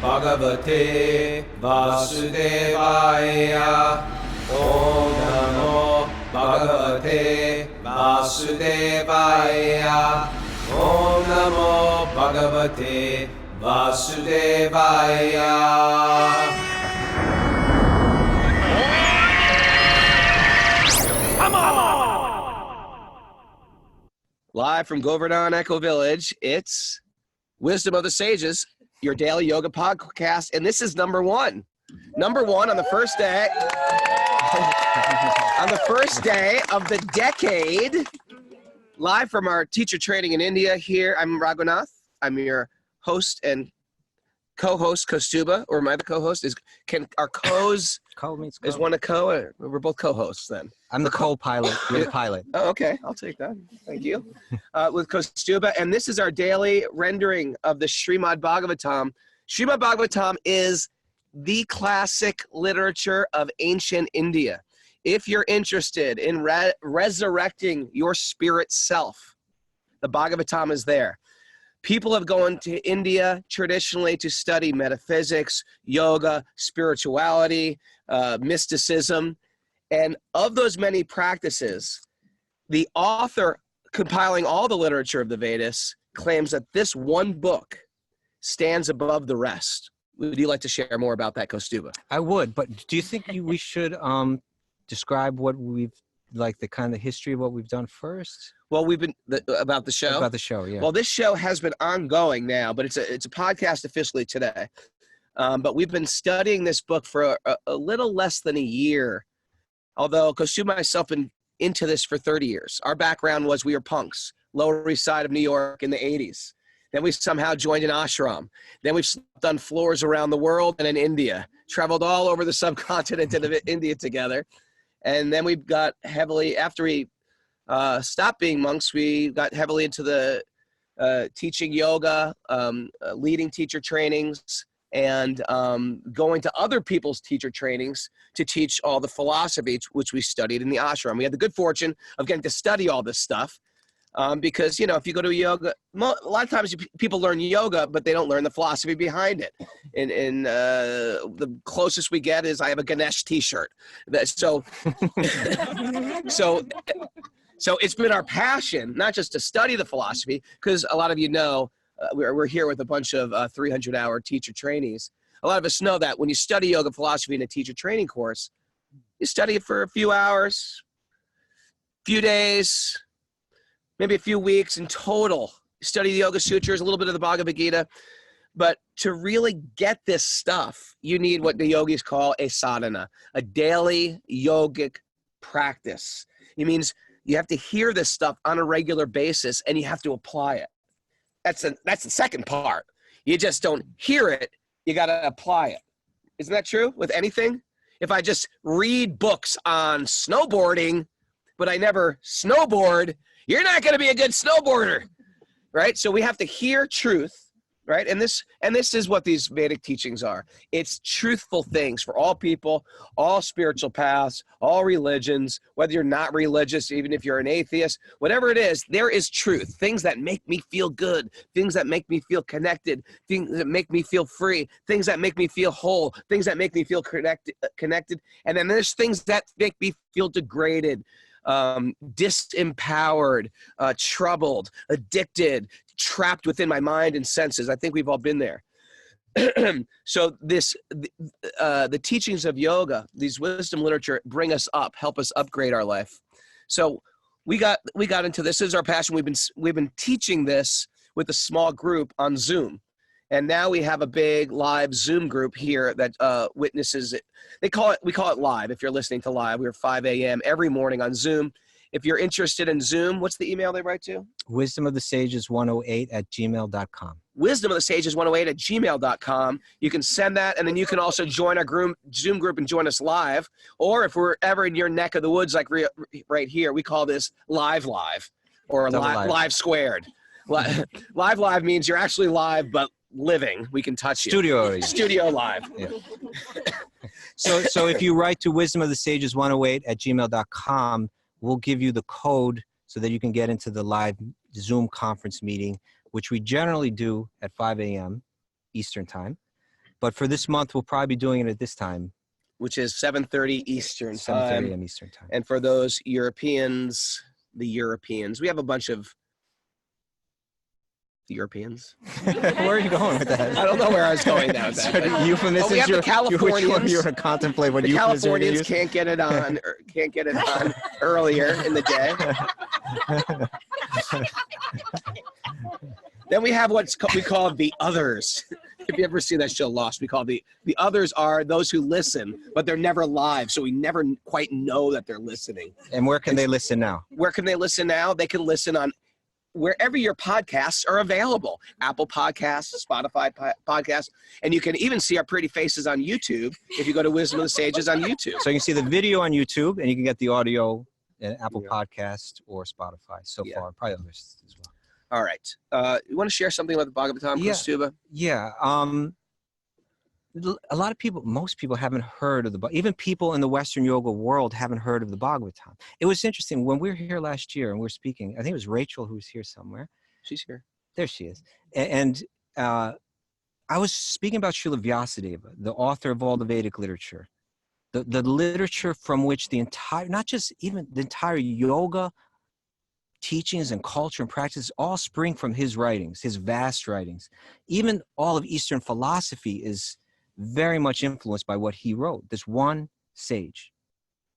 Bhagavate Vasudevaya. Om Namo Bhagavate Vasudevaya. Om Namo Bhagavate Vasudevaya. Live from Govardhan Echo Village, it's Wisdom of the Sages, your daily yoga podcast, and this is number one. Number one on the first day, on the first day of the decade, live from our teacher training in India here. I'm Raghunath. I'm your host and co-host, Kostuba, or am I the co-host? Our co-s Co-means co. is one a co? We're both co-hosts then. I'm the co-pilot. You're the pilot. Oh, okay. I'll take that. Thank you. With Kostuba. And this is our daily rendering of the Srimad Bhagavatam. Srimad Bhagavatam is the classic literature of ancient India. If you're interested in resurrecting your spirit self, the Bhagavatam is there. People have gone to India traditionally to study metaphysics, yoga, spirituality, mysticism. And of those many practices, the author compiling all the literature of the Vedas claims that this one book stands above the rest. Would you like to share more about that, Kostuba? I would, but do you think we should describe what we've, like the kind of history of what we've done first? Well, we've been about the show. About the show, yeah. Well, this show has been ongoing now, but it's a podcast officially today. But we've been studying this book for a little less than a year. Although Kostuba and myself been into this for 30 years. Our background was we were punks, Lower East Side of New York in the 80s. Then we somehow joined an ashram. Then we've slept on floors around the world and in India, traveled all over the subcontinent and India together. And then we got heavily, after we stopped being monks, we got heavily into the teaching yoga, leading teacher trainings, and going to other people's teacher trainings to teach all the philosophy which we studied in the ashram. We had the good fortune of getting to study all this stuff because, you know, if you go to yoga, a lot of times people learn yoga, but they don't learn the philosophy behind it. And the closest we get is I have a Ganesh t-shirt. So it's been our passion, not just to study the philosophy, because a lot of you know, we're here with a bunch of 300-hour teacher trainees. A lot of us know that when you study yoga philosophy in a teacher training course, you study it for a few hours, few days, maybe a few weeks in total. You study the Yoga Sutras, a little bit of the Bhagavad Gita. But to really get this stuff, you need what the yogis call a sadhana, a daily yogic practice. It means you have to hear this stuff on a regular basis and you have to apply it. That's the second part. You just don't hear it. You got to apply it. Isn't that true with anything? If I just read books on snowboarding, but I never snowboard, you're not going to be a good snowboarder, right? So we have to hear truth, right? And this is what these Vedic teachings are. It's truthful things for all people, all spiritual paths, all religions, whether you're not religious, even if you're an atheist, whatever it is, there is truth. Things that make me feel good, things that make me feel connected, things that make me feel free, things that make me feel whole, things that make me feel connected. And then there's things that make me feel degraded, disempowered, troubled, addicted, trapped within my mind and senses. I think we've all been there. So the teachings of yoga, these wisdom literature, bring us up, help us upgrade our life. So we got into this. This is our passion. We've been teaching this with a small group on Zoom. And now we have a big live Zoom group here that witnesses it. We call it live. If you're listening to live, we're 5 a.m. every morning on Zoom. If you're interested in Zoom, what's the email they write to? wisdomofthesages108@gmail.com. wisdomofthesages108@gmail.com. You can send that, and then you can also join our Zoom group and join us live. Or if we're ever in your neck of the woods, like right here, we call this live, or live squared. Live means you're actually live, but living. We can touch you. Studio live. Yeah. So if you write to wisdomofthesages108@gmail.com, we'll give you the code so that you can get into the live Zoom conference meeting, which we generally do at 5 a.m. Eastern time. But for this month, we'll probably be doing it at this time, which is 7:30 Eastern 7:30 time. a.m. Eastern time. And for those Europeans, we have a bunch of Europeans. Where are you going with that? I don't know where I was going now with that. but- Euphemisms. Oh, we have the Which one Californians. you're going to contemplate? What The euphemism you're gonna Californians use? can't get it on earlier in the day. Then we have we call the others. If you ever see that show Lost, we call the others are those who listen, but they're never live, so we never quite know that they're listening. And where can they listen now? Where can they listen now? They can listen on wherever your podcasts are available. Apple Podcasts, Spotify Podcasts, and you can even see our pretty faces on YouTube if you go to Wisdom of the Sages on YouTube. So you can see the video on YouTube, and you can get the audio in Apple Podcast or Spotify so far. Probably others as well. All right. You want to share something about the Bhagavatam, Kaustubha? Yeah. A lot of people, most people haven't heard of even people in the Western yoga world haven't heard of the Bhagavatam. It was interesting when we were here last year and we were speaking. I think it was Rachel who was here somewhere. She's here. There she is. And I was speaking about Srila Vyasadeva, the author of all the Vedic literature, the literature from which the entire, not just even the entire yoga teachings and culture and practice all spring from his writings, his vast writings. Even all of Eastern philosophy is very much influenced by what he wrote, this one sage,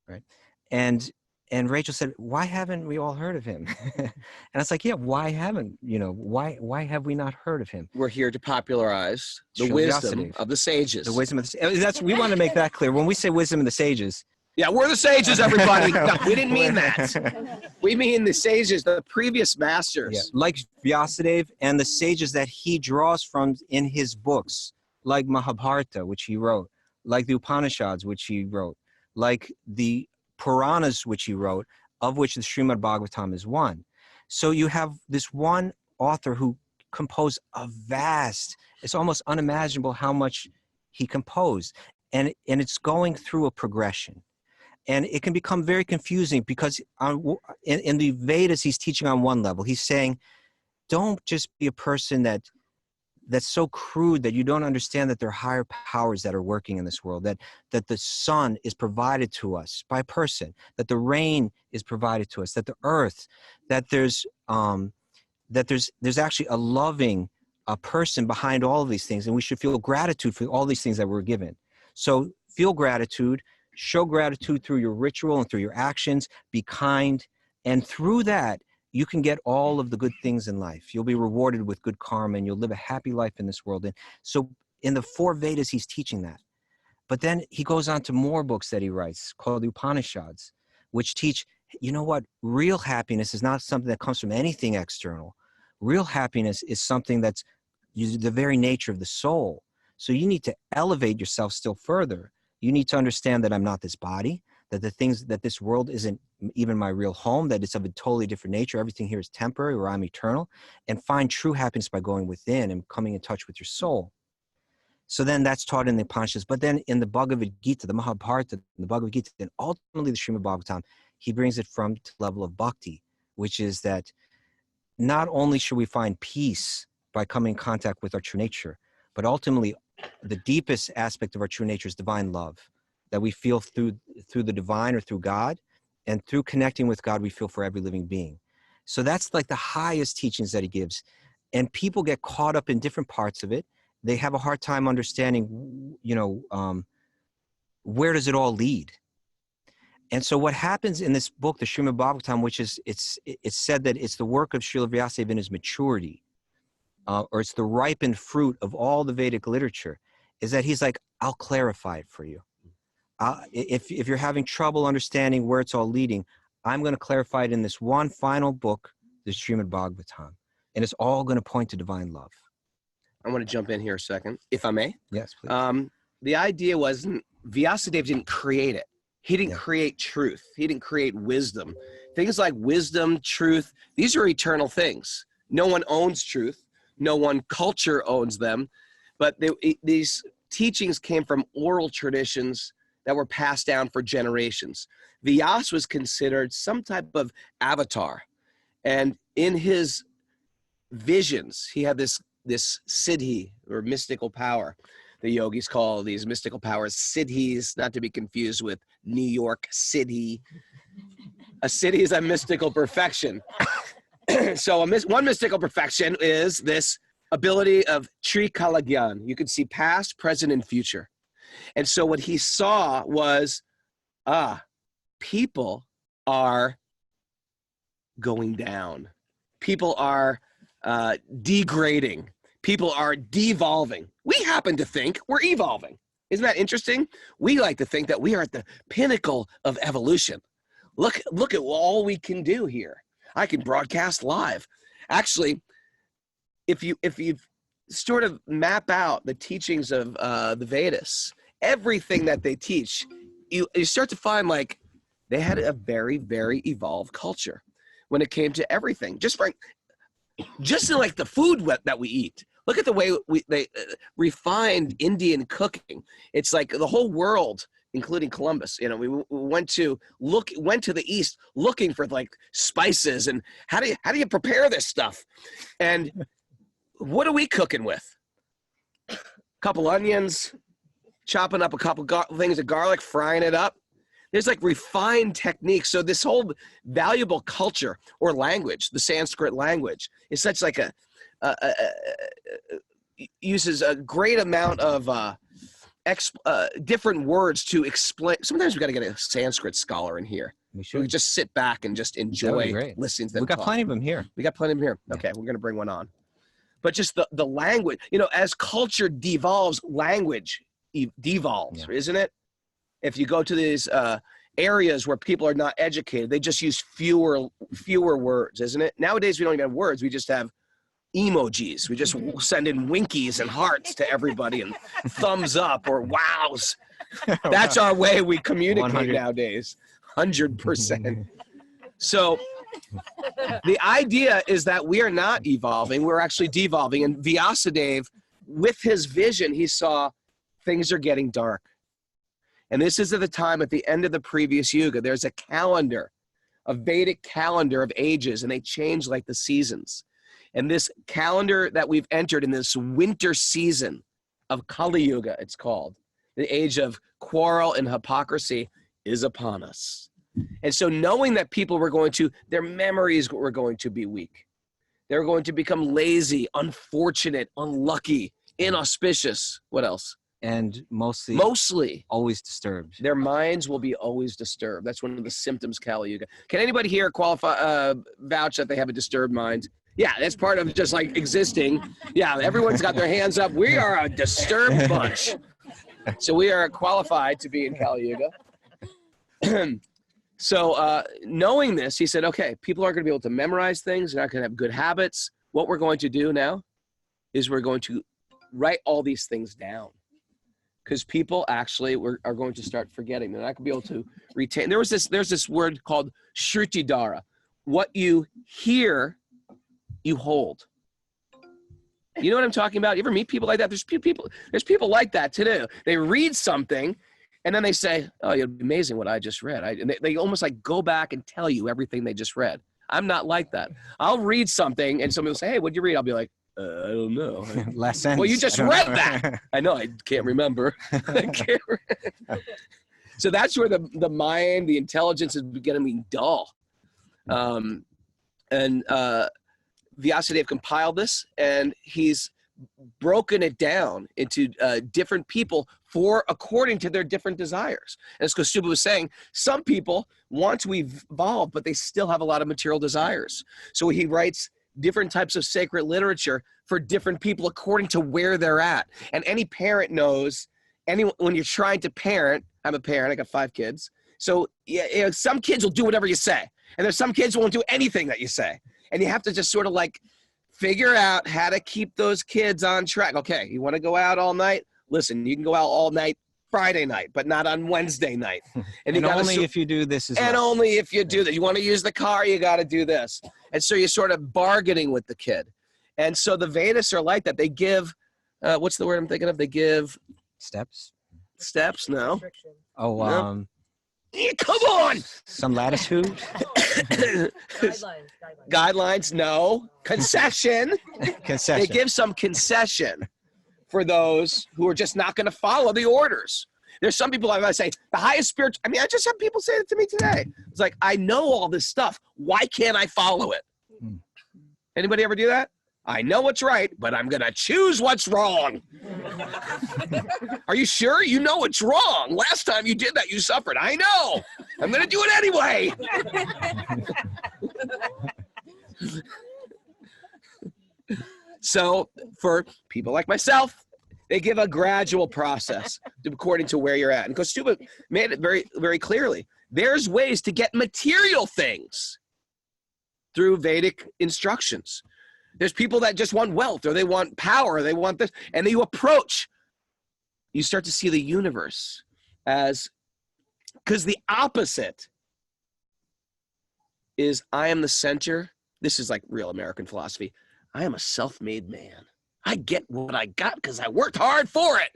right? And Rachel said, why haven't we all heard of him? And I was like, yeah, why have we not heard of him? We're here to popularize the Srila wisdom Vyasadeva. of the sages. The wisdom of we want to make that clear. When we say wisdom of the sages. Yeah, we're the sages, everybody. No, we didn't mean that. We mean the sages, the previous masters. Yeah, like Vyasadeva and the sages that he draws from in his books, like Mahabharata, which he wrote, like the Upanishads, which he wrote, like the Puranas, which he wrote, of which the Srimad Bhagavatam is one. So you have this one author who composed a vast, it's almost unimaginable how much he composed. And it's going through a progression. And it can become very confusing because in the Vedas, he's teaching on one level. He's saying, don't just be a person that's so crude that you don't understand that there are higher powers that are working in this world, that the sun is provided to us by a person, that the rain is provided to us, that the earth, that there's actually a loving person behind all of these things, and we should feel gratitude for all these things that we're given. So feel gratitude, show gratitude through your ritual and through your actions, be kind, and through that, you can get all of the good things in life. You'll be rewarded with good karma and you'll live a happy life in this world. And so in the 4 Vedas, he's teaching that. But then he goes on to more books that he writes called the Upanishads, which teach, you know what, real happiness is not something that comes from anything external. Real happiness is something that's the very nature of the soul. So you need to elevate yourself still further. You need to understand that I'm not this body, that this world isn't even my real home, that it's of a totally different nature. Everything here is temporary, or I'm eternal, and find true happiness by going within and coming in touch with your soul. So then that's taught in the Upanishads. But then in the Bhagavad Gita, the Mahabharata, the Bhagavad Gita, and ultimately the Srimad Bhagavatam, he brings it from to the level of bhakti, which is that not only should we find peace by coming in contact with our true nature, but ultimately the deepest aspect of our true nature is divine love, that we feel through the divine or through God, and through connecting with God, we feel for every living being. So that's like the highest teachings that he gives. And people get caught up in different parts of it. They have a hard time understanding, where does it all lead? And so what happens in this book, the Srimad Bhagavatam, which is, it's said that it's the work of Srila Vyasadeva in his maturity, or it's the ripened fruit of all the Vedic literature, is that he's like, I'll clarify it for you. If you're having trouble understanding where it's all leading, I'm going to clarify it in this one final book, the Srimad Bhagavatam. And it's all going to point to divine love. I want to jump in here a second, if I may. Yes, please. The idea wasn't, Vyasadeva didn't create it. He didn't create truth. He didn't create wisdom. Things like wisdom, truth, these are eternal things. No one owns truth. No one culture owns them. But these teachings came from oral traditions that were passed down for generations. Vyasa was considered some type of avatar. And in his visions, he had this siddhi, or mystical power, the yogis call these mystical powers siddhis, not to be confused with New York City. A siddhi is a mystical perfection. So one mystical perfection is this ability of trikala gyan. You can see past, present, and future. And so what he saw was, people are going down. People are degrading. People are devolving. We happen to think we're evolving. Isn't that interesting? We like to think that we are at the pinnacle of evolution. Look at all we can do here. I can broadcast live. Actually, if you sort of map out the teachings of the Vedas, everything that they teach, you start to find like they had a very, very evolved culture when it came to everything. Just in like the food that we eat. Look at the way they refined Indian cooking. It's like the whole world, including Columbus, you know, we went to the East looking for like spices and how do you prepare this stuff? And what are we cooking with? A couple onions, chopping up a couple things of garlic, frying it up. There's like refined techniques. So this whole valuable culture or language, the Sanskrit language, is such like uses a great amount of different words to explain. Sometimes we got to get a Sanskrit scholar in here. We should. We just sit back and just enjoy listening to them. We got plenty of them here. We got plenty of them here. Yeah. Okay, we're going to bring one on. But just the language, you know, as culture devolves, language devolves, isn't it? If you go to these areas where people are not educated, they just use fewer words, isn't it? Nowadays, we don't even have words. We just have emojis. We just send in winkies and hearts to everybody and thumbs up or wows. That's our way we communicate 100. nowadays. 100%. So the idea is that we are not evolving. We're actually devolving. And Vyasadeva, with his vision, he saw things are getting dark. And this is at the time at the end of the previous yuga. There's a calendar, a Vedic calendar of ages, and they change like the seasons. And this calendar that we've entered in this winter season of Kali Yuga, it's called, the age of quarrel and hypocrisy, is upon us. And so knowing that people were their memories were going to be weak. They're going to become lazy, unfortunate, unlucky, inauspicious. What else? And mostly always disturbed. Their minds will be always disturbed. That's one of the symptoms of Kali Yuga. Can anybody here vouch that they have a disturbed mind? Yeah, that's part of just like existing. Yeah, everyone's got their hands up. We are a disturbed bunch. So we are qualified to be in Kali Yuga. So knowing this, he said, okay, people aren't going to be able to memorize things. They're not going to have good habits. What we're going to do now is we're going to write all these things down. Because people actually are going to start forgetting. They're not going to be able to retain. There's this word called shrutidara. What you hear, you hold. You know what I'm talking about? You ever meet people like that? There's people like that too. They read something, and then they say, "Oh, it'd be amazing what I just read." And they almost like go back and tell you everything they just read. I'm not like that. I'll read something, and somebody will say, "Hey, what'd you read?" I'll be like, I don't know. Last sentence. Well, you just read that. I know. I can't remember. So that's where the mind, the intelligence is becoming dull. And Vyasadeva compiled this, and he's broken it down into different people according to their different desires. And as Kostuba was saying, some people want to evolve, but they still have a lot of material desires. So he writes different types of sacred literature for different people according to where they're at. And any parent knows, when you're trying to parent, I'm a parent, I got 5 kids. So yeah, some kids will do whatever you say. And there's some kids who won't do anything that you say. And you have to just sort of like figure out how to keep those kids on track. Okay, you want to go out all night? Listen, you can go out all night Friday night, but not on Wednesday night. And only if you do this as well. And only if you do that. You want to use the car, you got to do this. And so you're sort of bargaining with the kid. And so the Vedas are like that. They give, what's the word I'm thinking of? They give steps. Steps? No. Oh, no. Yeah, come on. Some latitude. Guidelines. No. Concession. Concession. They give some concession for those who are just not going to follow the orders. There's some people I say the highest spiritual. I mean, I just have people say it to me today. It's like, I know all this stuff. Why can't I follow it? Anybody ever do that? I know what's right, but I'm going to choose what's wrong. Are you sure? You know it's wrong. Last time you did that, you suffered. I know. I'm going to do it anyway. So for people like myself, they give a gradual process according to where you're at. And Kostuba made it very, very clearly. There's ways to get material things through Vedic instructions. There's people that just want wealth, or they want power, or they want this. And then you start to see the universe as, because the opposite is I am the center. This is like real American philosophy. I am a self-made man. I get what I got because I worked hard for it.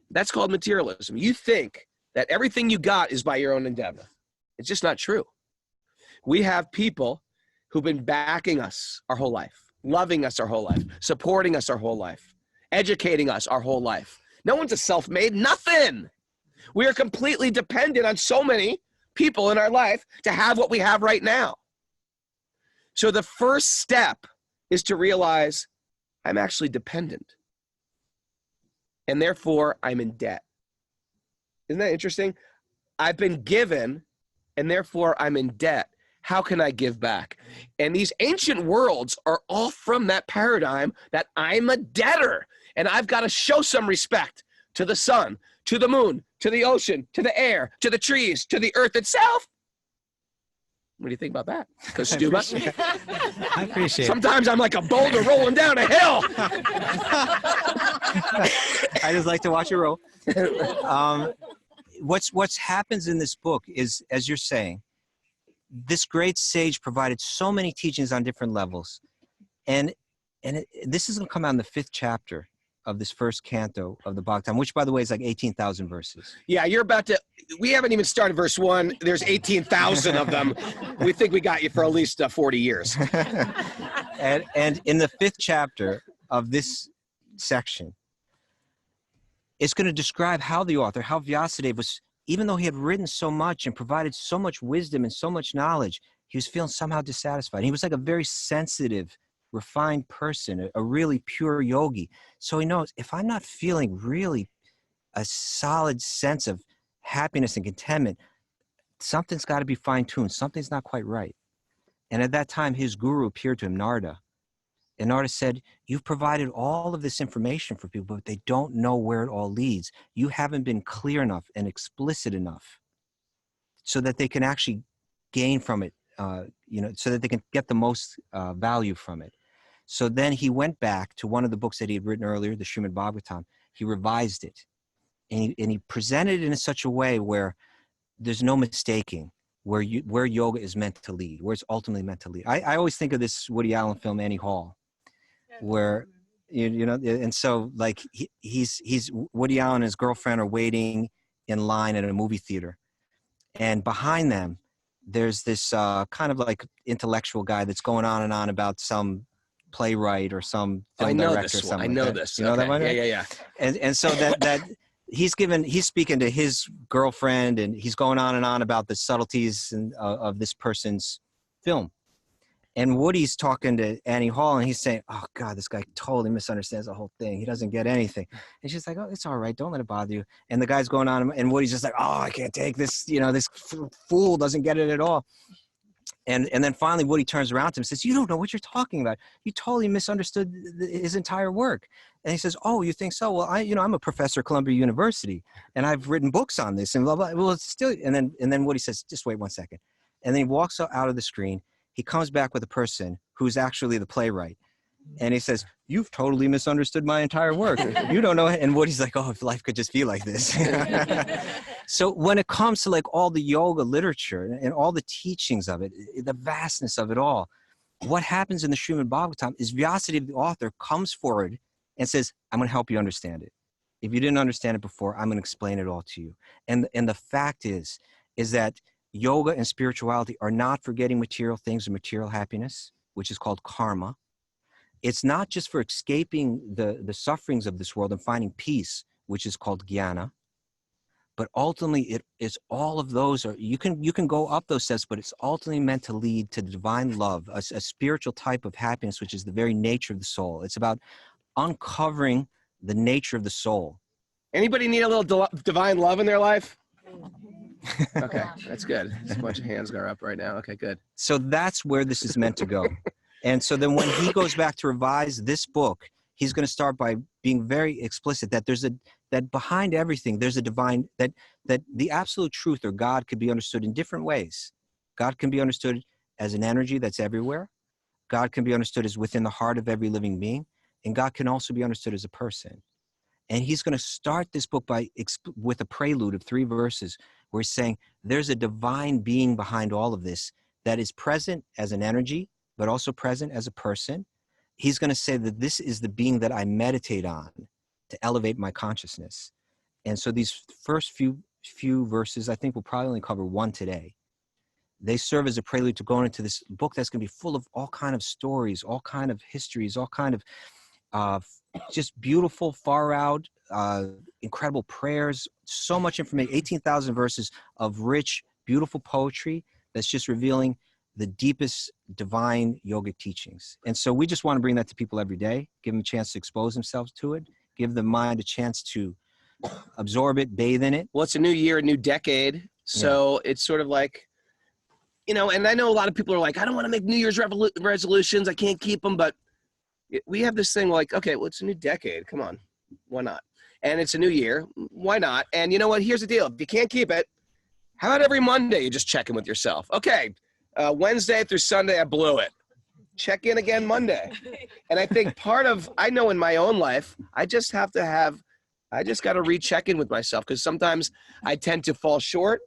That's called materialism. You think that everything you got is by your own endeavor. It's just not true. We have people who've been backing us our whole life, loving us our whole life, supporting us our whole life, educating us our whole life. No one's a self-made, nothing. We are completely dependent on so many people in our life to have what we have right now. So the first step is to realize I'm actually dependent. And therefore, I'm in debt. Isn't that interesting? I've been given, and therefore I'm in debt. How can I give back? And these ancient worlds are all from that paradigm that I'm a debtor, and I've got to show some respect to the sun, to the moon, to the ocean, to the air, to the trees, to the earth itself. What do you think about that? Kostuba? I appreciate it. Sometimes I'm like a boulder rolling down a hill. I just like to watch it roll. What's happens in this book is, as you're saying, this great sage provided so many teachings on different levels. And this is going to come out in the 5th chapter of this first canto of the Bhagavatam, which, by the way, is like 18,000 verses. Yeah, you're about to, we haven't even started verse 1. There's 18,000 of them. We think we got you for at least 40 years. And in the 5th chapter of this section, it's going to describe how the author, how Vyasadeva was, even though he had written so much and provided so much wisdom and so much knowledge, he was feeling somehow dissatisfied. He was like a very sensitive, refined person, a really pure yogi. So he knows, if I'm not feeling really a solid sense of happiness and contentment, something's got to be fine-tuned. Something's not quite right. And at that time, his guru appeared to him, Narada. And Narada said, you've provided all of this information for people, but they don't know where it all leads. You haven't been clear enough and explicit enough so that they can actually gain from it, so that they can get the most value from it. So then he went back to one of the books that he had written earlier, the Srimad Bhagavatam. He revised it, and he presented it in such a way where there's no mistaking where yoga is meant to lead, where it's ultimately meant to lead. I always think of this Woody Allen film, Annie Hall, where and so like he's Woody Allen and his girlfriend are waiting in line at a movie theater, and behind them there's this kind of like intellectual guy that's going on and on about some playwright or some film director or something. I know this. You know that one? Yeah. And so that he's speaking to his girlfriend, and he's going on and on about the subtleties of this person's film. And Woody's talking to Annie Hall, and he's saying, oh God, this guy totally misunderstands the whole thing. He doesn't get anything. And she's like, oh, it's all right. Don't let it bother you. And the guy's going on, and Woody's just like, oh, I can't take this. This fool doesn't get it at all. And then finally Woody turns around to him and says, you don't know what you're talking about. You totally misunderstood his entire work. And he says, oh, you think so? Well, I'm a professor at Columbia University, and I've written books on this and blah, blah. Well, it's still, and then Woody says, just wait one second. And then he walks out of the screen. He comes back with a person who's actually the playwright. And he says, you've totally misunderstood my entire work. You don't know. And Woody's like, oh, if life could just be like this. So when it comes to like all the yoga literature and all the teachings of it, the vastness of it all, what happens in the Srimad Bhagavatam is Vyasadeva, the author, comes forward and says, I'm going to help you understand it. If you didn't understand it before, I'm going to explain it all to you. And the fact is that yoga and spirituality are not for getting material things or material happiness, which is called karma. it's not just for escaping the sufferings of this world and finding peace, which is called jnana, but ultimately it is all of those, or you can go up those steps, but it's ultimately meant to lead to divine love, a spiritual type of happiness, which is the very nature of the soul. It's about uncovering the nature of the soul. Anybody need a little divine love in their life? Okay, that's good. There's a bunch of hands are up right now. Okay, good. So that's where this is meant to go. And so then when he goes back to revise this book, he's going to start by being very explicit that that behind everything, there's a divine, that the absolute truth or God could be understood in different ways. God can be understood as an energy that's everywhere. God can be understood as within the heart of every living being. And God can also be understood as a person. And he's going to start this book with a prelude of 3 verses where he's saying there's a divine being behind all of this that is present as an energy, but also present as a person. He's going to say that this is the being that I meditate on to elevate my consciousness. And so these first few verses, I think we'll probably only cover 1 today. They serve as a prelude to going into this book that's going to be full of all kind of stories, all kind of histories, all kind of just beautiful, far out, incredible prayers, so much information, 18,000 verses of rich, beautiful poetry that's just revealing the deepest divine yogic teachings. And so we just want to bring that to people every day, give them a chance to expose themselves to it, give the mind a chance to absorb it, bathe in it. Well, it's a new year, a new decade. So It's sort of like, and I know a lot of people are like, I don't want to make New Year's resolutions. I can't keep them. But we have this thing like, okay, well, it's a new decade. Come on. Why not? And it's a new year. Why not? And you know what? Here's the deal. If you can't keep it, how about every Monday you just check in with yourself? Okay, Wednesday through Sunday, I blew it. Check in again Monday. And I think I know in my own life, I just got to recheck in with myself because sometimes I tend to fall short.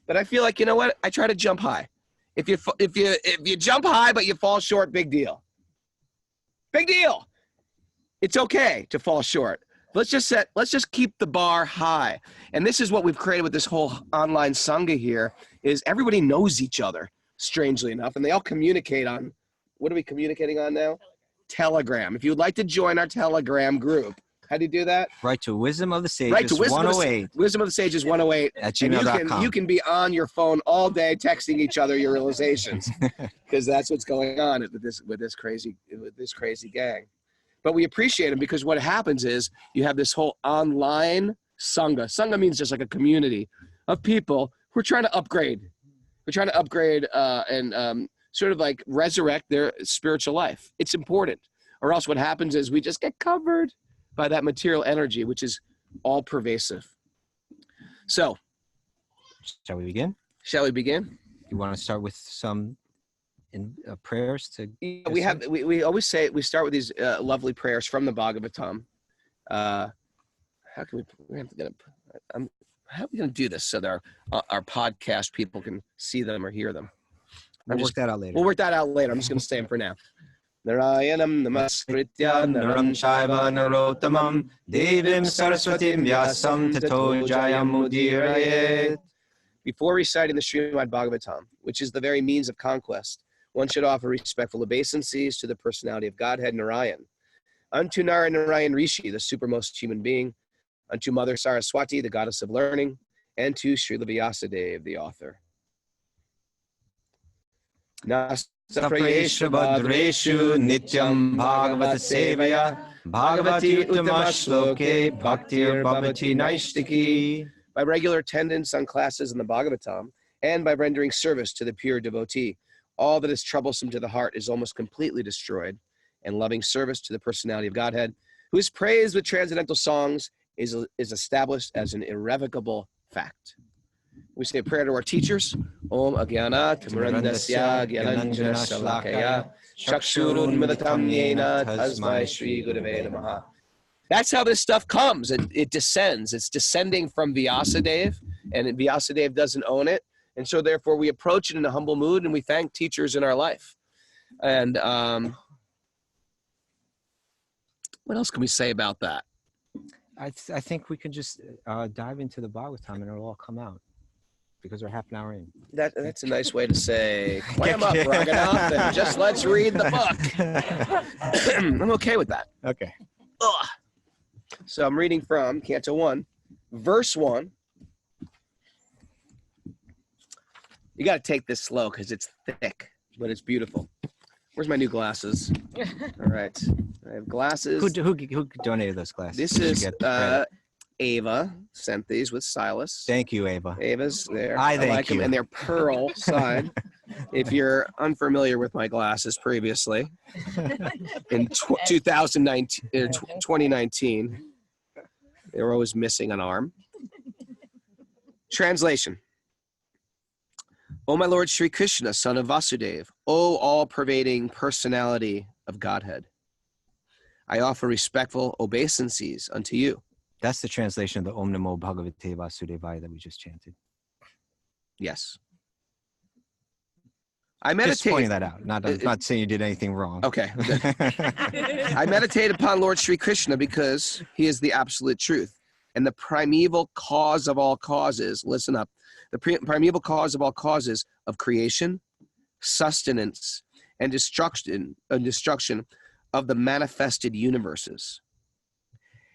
But I feel like, you know what? I try to jump high. If you jump high but you fall short, big deal. Big deal. It's okay to fall short. Let's just keep the bar high. And this is what we've created with this whole online Sangha here, is everybody knows each other, strangely enough, and they all communicate on, what are we communicating on now? Telegram. If you would like to join our Telegram group, how do you do that? Write to Wisdom of the Sages, Right to Wisdom 108. Wisdom of the Sages 108 at gmail.com. You can be on your phone all day texting each other your realizations, because that's what's going on with this crazy gang. But we appreciate them because what happens is you have this whole online Sangha. Sangha means just like a community of people who are trying to upgrade. We're trying to upgrade and sort of like resurrect their spiritual life. It's important. Or else what happens is we just get covered by that material energy, which is all pervasive. So, shall we begin? You want to start with some prayers to? We always say, we start with these lovely prayers from the Bhagavatam. How are we going to do this so that our podcast people can see them or hear them? We'll work that out later. I'm just going to say them for now. Narayanam namaskritya Naram Shaiva Narottamam Devim Saraswatim Vyasam Tato Jayamudiraye. Before reciting the Srimad Bhagavatam, which is the very means of conquest, one should offer respectful obeisances to the personality of Godhead Narayan, unto Narayan Rishi, the supermost human being, unto Mother Saraswati, the goddess of learning, and to Srila Vyasadeva, the author. Saprayeshu Bhadreshu Nityam Bhagavata Sevaya Bhagavati Uttama Shloke Bhaktir Bhavati Naishtiki. By regular attendance on classes in the Bhagavatam, and by rendering service to the pure devotee, all that is troublesome to the heart is almost completely destroyed, and loving service to the personality of Godhead, who is praised with transcendental songs, is established as an irrevocable fact. We say a prayer to our teachers. Om Agyana Timirandasya Gyananjana Shalakaya Chakshurun Milatam Yena Tasmai Shri Gurave Namaha. That's how this stuff comes. It descends. It's descending from Vyasadeva, and Vyasadeva doesn't own it. And so therefore we approach it in a humble mood and we thank teachers in our life. And what else can we say about that? I think we can just dive into the Bhagavatam and it'll all come out. because we're half an hour in. That's a nice way to say, clam up, Raghunath, and just let's read the book. I'm okay with that. Okay. Ugh. So I'm reading from Canto 1, verse 1. You got to take this slow because it's thick, but it's beautiful. Where's my new glasses? All right. I have glasses. Who donated those glasses? This is Ava sent these with Silas. Thank you, Ava. Ava's there. I thank like them, you. and they're pearl side. If you're unfamiliar with my glasses previously, in 2019, they were always missing an arm. Translation. O my Lord Sri Krishna, son of Vasudeva, O all-pervading personality of Godhead, I offer respectful obeisances unto you. That's the translation of the Om Namo Bhagavate Vasudevaya that we just chanted. Yes. I meditate. Just pointing that out. Not saying you did anything wrong. Okay. I meditate upon Lord Sri Krishna because he is the absolute truth and the primeval cause of all causes. Listen up. The primeval cause of all causes of creation, sustenance, and destruction of the manifested universes.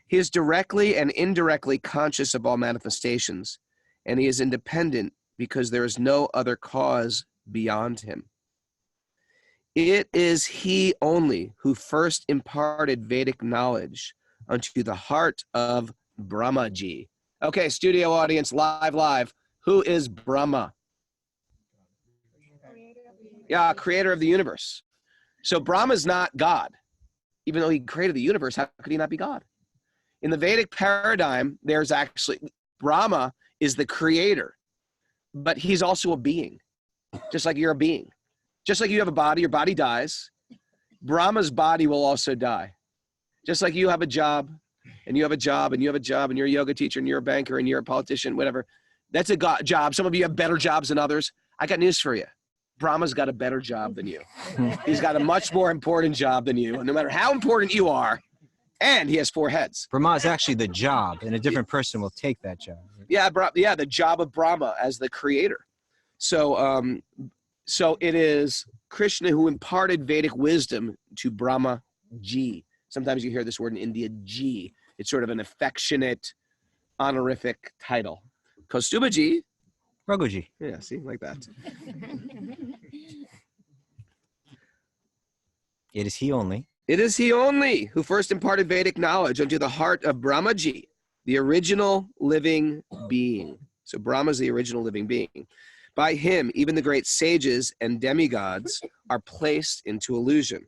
He is directly and indirectly conscious of all manifestations, and he is independent because there is no other cause beyond him. It is he only who first imparted Vedic knowledge unto the heart of Brahmaji. Okay, studio audience, live. Who is Brahma? Yeah, creator of the universe. So Brahma's not God. Even though he created the universe, how could he not be God? In the Vedic paradigm, there's actually, Brahma is the creator, but he's also a being, just like you're a being. Just like you have a body, your body dies. Brahma's body will also die. Just like you have a job, and you have a job, and you have a job, and you're a yoga teacher, and you're a banker, and you're a politician, whatever. That's a job. Some of you have better jobs than others. I got news for you. Brahma's got a better job than you. He's got a much more important job than you. And no matter how important you are, and he has 4 heads. Brahma is actually the job, and a different person will take that job. Yeah, the job of Brahma as the creator. So it is Krishna who imparted Vedic wisdom to Brahma Ji. Sometimes you hear this word in India, Ji. It's sort of an affectionate, honorific title. Kaustubaji. Raghuji. Yeah, see, like that. It is he only. It is he only who first imparted Vedic knowledge unto the heart of Brahmaji, the original living being. So Brahma is the original living being. By him, even the great sages and demigods are placed into illusion.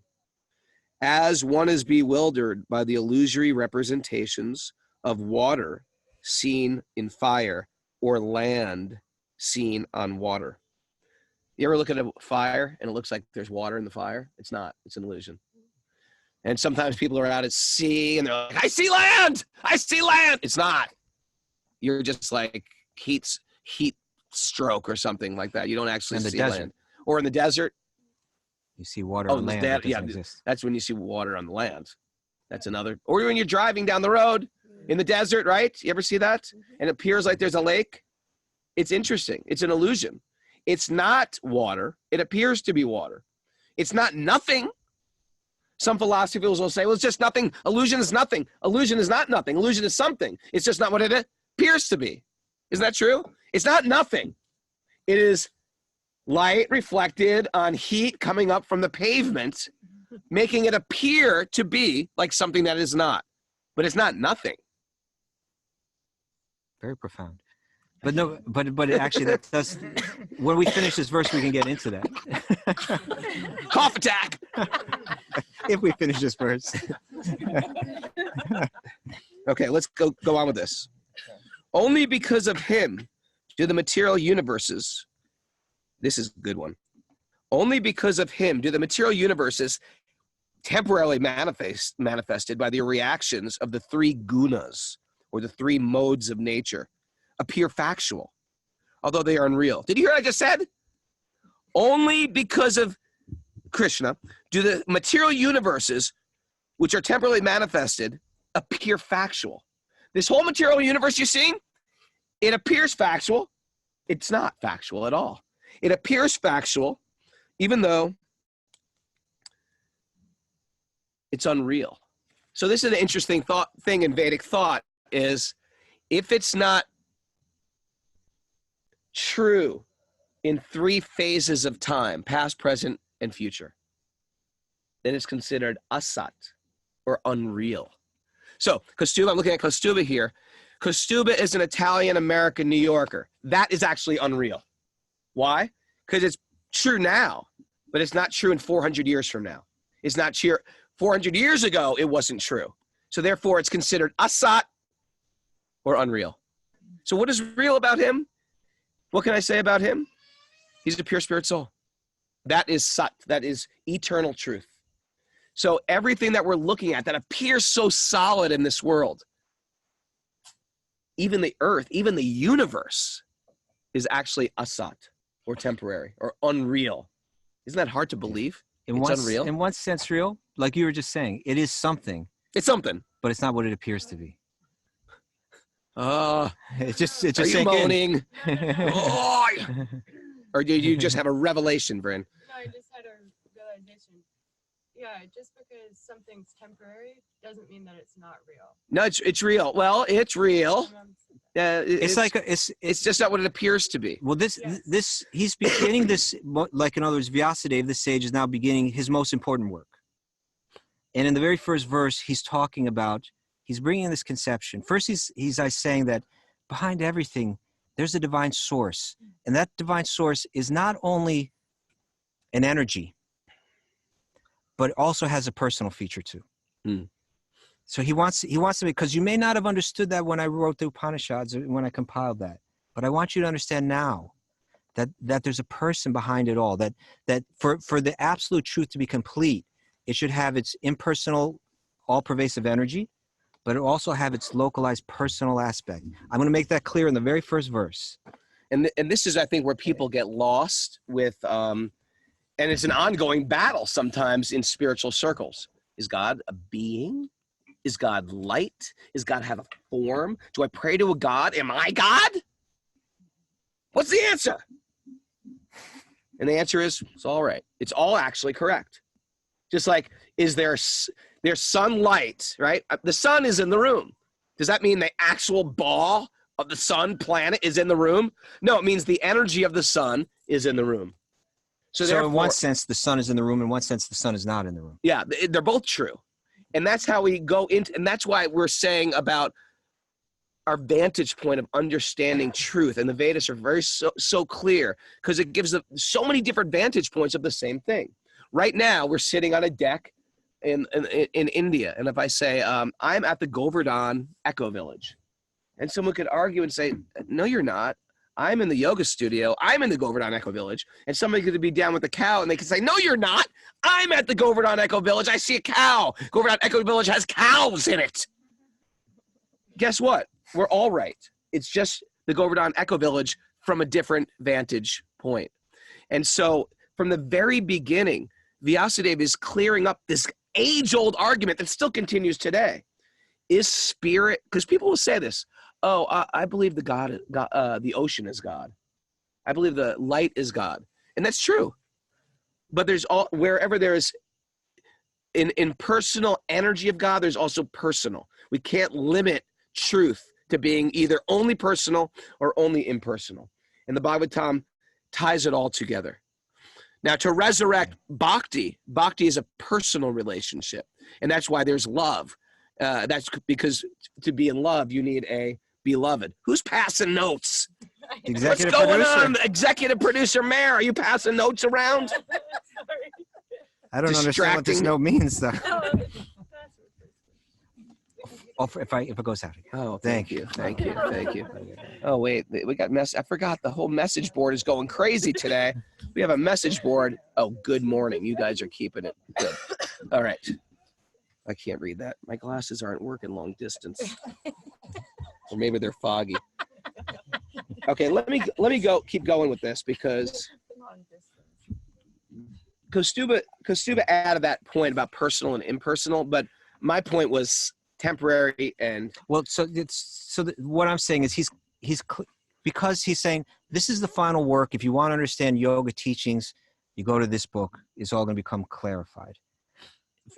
As one is bewildered by the illusory representations of water seen in fire or land seen on water. You ever look at a fire and it looks like there's water in the fire? It's not. It's an illusion. And sometimes people are out at sea and they're like, I see land! I see land! It's not. You're just like heat stroke or something like that. You don't actually see land. Or in the desert. You see water on land. That doesn't exist. That's when you see water on the land. That's another. Or when you're driving down the road in the desert, right? You ever see that? And it appears like there's a lake. It's interesting. It's an illusion. It's not water. It appears to be water. It's not nothing. Some philosophers will say, well, it's just nothing. Illusion is nothing. Illusion is not nothing. Illusion is something. It's just not what it appears to be. Isn't that true? It's not nothing. It is light reflected on heat coming up from the pavement, making it appear to be like something that is not. But it's not nothing. Very profound. But no, but actually that does, when we finish this verse, we can get into that. Cough attack. If we finish this verse. Okay, let's go on with this. Only because of him do the material universes, this is a good one. Only because of him do the material universes temporarily manifested by the reactions of the 3 gunas, or the 3 modes of nature, appear factual, although they are unreal. Did you hear what I just said? Only because of Krishna do the material universes, which are temporally manifested, appear factual. This whole material universe you're seeing, it appears factual, It's not factual at all. It appears factual, even though it's unreal. So this is an interesting thing in Vedic thought is if it's not true in 3 phases of time, past, present, and future, then it's considered asat or unreal. So Kostuba, I'm looking at Kostuba here. Kostuba is an Italian-American New Yorker. That is actually unreal. Why? Because it's true now, but it's not true in 400 years from now. It's not true. 400 years ago, it wasn't true. So therefore, it's considered asat or unreal. So what is real about him? What can I say about him? He's a pure spirit soul. That is sat. That is eternal truth. So everything that we're looking at that appears so solid in this world, even the earth, even the universe, is actually asat or temporary or unreal. Isn't that hard to believe? It's unreal. In one sense, real. Like you were just saying, it is something. It's something, but it's not what it appears to be. It's just are you moaning? Oh, or did you just have a revelation, Bryn? No, I just had a realization. Yeah, just because something's temporary doesn't mean that it's not real. No, it's real. Well, it's real. It's just not what it appears to be. Well, he's beginning this, like in other words, Vyasadeva, the sage, is now beginning his most important work. And in the very first verse, he's talking about, he's bringing this conception. First, he's saying that behind everything, there's a divine source. And that divine source is not only an energy, but also has a personal feature too. Mm. So he wants to, because you may not have understood that when I wrote the Upanishads, or when I compiled that, but I want you to understand now that there's a person behind it all, that for the absolute truth to be complete, it should have its impersonal, all-pervasive energy, but it also have its localized personal aspect. I'm going to make that clear in the very first verse. And this is, I think, where people get lost with, and it's an ongoing battle sometimes in spiritual circles. Is God a being? Is God light? Does God have a form? Do I pray to a God? Am I God? What's the answer? And the answer is, it's all right. It's all actually correct. Just like, is there's sunlight, right? The sun is in the room. Does that mean the actual ball of the sun planet is in the room? No, it means the energy of the sun is in the room. So in one sense, the sun is in the room. In one sense, the sun is not in the room. Yeah, they're both true. And that's how we go into, and that's why we're saying about our vantage point of understanding truth. And the Vedas are very so clear, because it gives so many different vantage points of the same thing. Right now, we're sitting on a deck in India. And if I say, I'm at the Govardhan Eco Village, and someone could argue and say, no, you're not. I'm in the yoga studio. I'm in the Govardhan Eco Village. And somebody could be down with the cow, and they could say, no, you're not. I'm at the Govardhan Eco Village. I see a cow. Govardhan Eco Village has cows in it. Guess what? We're all right. It's just the Govardhan Eco Village from a different vantage point. And so from the very beginning, Vyasadeva is clearing up this age-old argument that still continues today. Is spirit, because people will say this, I believe the ocean is God. I believe the light is God. And that's true. But wherever there's an impersonal energy of God, there's also personal. We can't limit truth to being either only personal or only impersonal. And the Bhagavatam ties it all together. Now, to resurrect bhakti is a personal relationship. And that's why there's love. That's because to be in love, you need a beloved. Who's passing notes? What's going on? Executive producer Mare, are you passing notes around? I don't understand what this note means, though. If it goes out again. Oh, thank you. Oh, wait, we got I forgot the whole message board is going crazy today. We have a message board. Oh, good morning. You guys are keeping it good. All right. I can't read that. My glasses aren't working long distance. Or maybe they're foggy. Okay, let me keep going with this, because Kostuba added that point about personal and impersonal, but my point was temporary and what I'm saying is because he's saying this is the final work. If you want to understand yoga teachings, you go to this book. It's all going to become clarified.